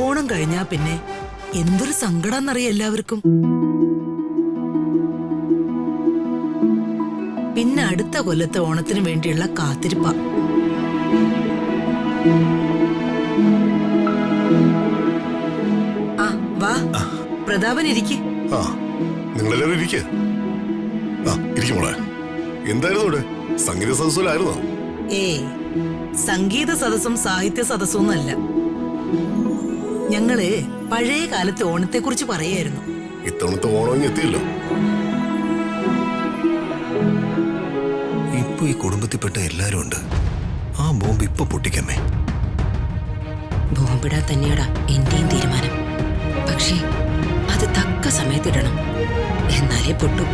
ഓണം കഴിഞ്ഞാ പിന്നെ എന്തൊരു സങ്കടാന്നറിയ എല്ലാവർക്കും. പിന്നെ അടുത്ത കൊല്ലത്തെ ഓണത്തിന് വേണ്ടിയുള്ള കാത്തിരിപ്പ. ആ വാ പ്രതാപൻ ഇരിക്ക്. നിങ്ങളെല്ലാവരും ഇരിക്കേ. ഇരിക്കുമോളെ. എന്തായിരുന്നു ഇവിടെ? സംഗീത സദസ്സിലായിരുന്നോ? സംഗീത സദസ്സും സാഹിത്യ സദസ്സും ഒന്നല്ല. ഞങ്ങള് പഴയ കാലത്തെ ഓണത്തെ കുറിച്ച് പറയായിരുന്നു. ഇത്തവണത്തെ ഓണം എത്തിയല്ലോ. ഇപ്പൊ ഈ കുടുംബത്തിൽപ്പെട്ട എല്ലാരും ഉണ്ട്. ആ ബോംബ് ഇപ്പൊ പൊട്ടിക്കമ്മേ. ബോംബിടാ തന്നെയാടാ എന്റെയും തീരുമാനം. പക്ഷേ അത് തക്ക സമയത്തിടണം, എന്നാലേ പൊട്ടും.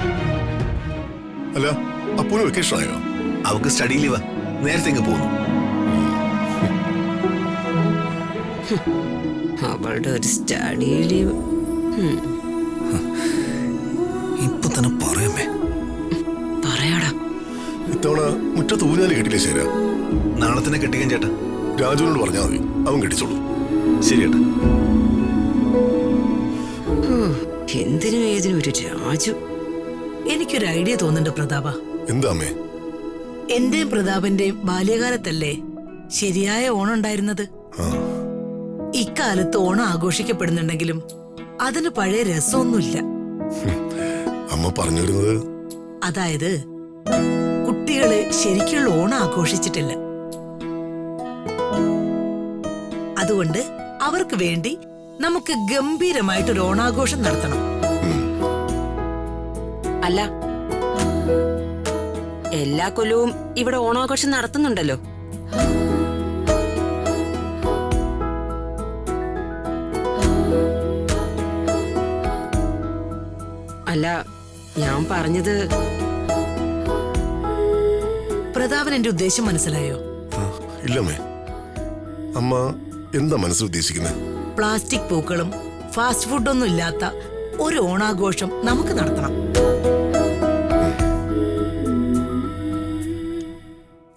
അല്ല, അപ്പോഴും വെക്കേഷൻ ആയോ? അവക്ക് സ്റ്റഡി ലീവാ, നേരത്തെ ഇങ്ങ് പോന്നു. അവളുടെ ഒരു സ്റ്റഡി ലീവ് ഇപ്പൊ തന്നെ പറയാമേ. പറയാടാ. ഇത്തവണ മുറ്റത്ത് ഊഞ്ഞാല് കെട്ടില്ലേ ശരിയാ? നാളെ തന്നെ കെട്ടിക്കാൻ ചേട്ടാ. രാജുവിനോട് പറഞ്ഞാൽ മതി, അവൻ കെട്ടിച്ചോളൂ. ശരി ചേട്ടാ. എന്തിനും ഏതിനും ഒരു രാജു. എനിക്കൊരു ഐഡിയ തോന്നുന്നുണ്ട് പ്രതാപ. എന്താ അമ്മേ? എന്റെയും പ്രതാപന്റെയും ബാല്യകാലത്തല്ലേ ശരിയായ ഓണം ഉണ്ടായിരുന്നത്? ഇക്കാലത്ത് ഓണം ആഘോഷിക്കപ്പെടുന്നുണ്ടെങ്കിലും അതിന് പഴയ രസമൊന്നുമില്ല. അമ്മ പറഞ്ഞു വരുന്നത്? അതായത് കുട്ടികള് ശരിക്കുള്ള ഓണം ആഘോഷിച്ചിട്ടില്ല. അതുകൊണ്ട് അവർക്ക് വേണ്ടി നമുക്ക് ഗംഭീരമായിട്ടൊരു ഓണാഘോഷം നടത്തണം. അല്ല, എല്ലാ കൊല്ലവും ഇവിടെ ഓണാഘോഷം നടത്തുന്നുണ്ടല്ലോ. അല്ല, ഞാൻ പറഞ്ഞത്. പ്രതാപൻ എന്റെ ഉദ്ദേശം മനസ്സിലായോ? ഇല്ലമ്മേ. അമ്മ എന്താ മനസ്സിൽ ഉദ്ദേശിക്കുന്നത്? പ്ലാസ്റ്റിക് പൂക്കളും ഫാസ്റ്റ് ഫുഡൊന്നും ഇല്ലാത്ത ഒരു ഓണാഘോഷം നമുക്ക് നടത്തണം.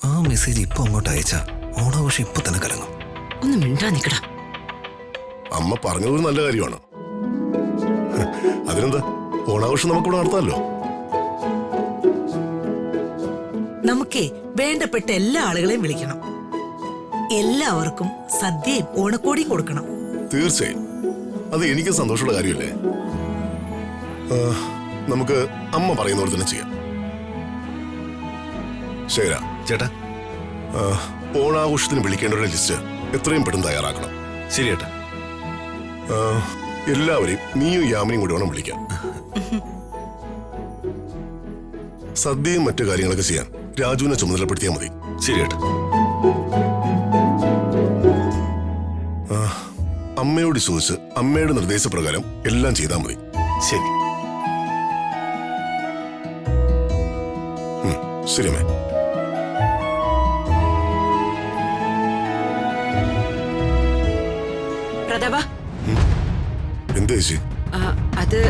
ആ മെസ്സേജ് ഇപ്പൊ അങ്ങോട്ട് അയച്ചാ ഓണാഘോഷം ഇപ്പൊ തന്നെ കലങ്ങും. ഒന്ന് മിണ്ടാ നിക്കടാ. അമ്മ പറഞ്ഞത് നല്ല കാര്യമാണ്. അതിനെന്താ, ഓണാഘോഷം നമുക്കിവിടെ നടത്താമല്ലോ. നമുക്കേ വേണ്ടപ്പെട്ട എല്ലാ ആളുകളെയും വിളിക്കണം. എല്ലാവർക്കും സദ്യയും ഓണക്കോടിയും കൊടുക്കണം. തീർച്ചയായും, അത് എനിക്ക് സന്തോഷമുള്ള കാര്യമല്ലേ. നമുക്ക് അമ്മ പറയുന്ന പോലെ തന്നെ ചെയ്യാം. ശരിയാ ചേട്ടാ. ഓണാഘോഷത്തിന് വിളിക്കേണ്ടവരുടെ ലിസ്റ്റ് എത്രയും പെട്ടെന്ന് തയ്യാറാക്കണം. ശരി ചേട്ടാ. എല്ലാവരെയും നീയും യാമിനിയും കൂടി വേണം വിളിക്കാം. സദ്യയും മറ്റു കാര്യങ്ങളൊക്കെ ചെയ്യാൻ രാജുവിനെ ചുമതലപ്പെടുത്തിയാൽ മതി. ശരി ചേട്ടാ. അമ്മയോട് ചോദിച്ച് അമ്മയുടെ നിർദ്ദേശപ്രകാരം എല്ലാം ചെയ്താൽ മതി. ശരി. ശരി അമ്മേ. പ്രതാപ, എന്താ ചേച്ചി? അത്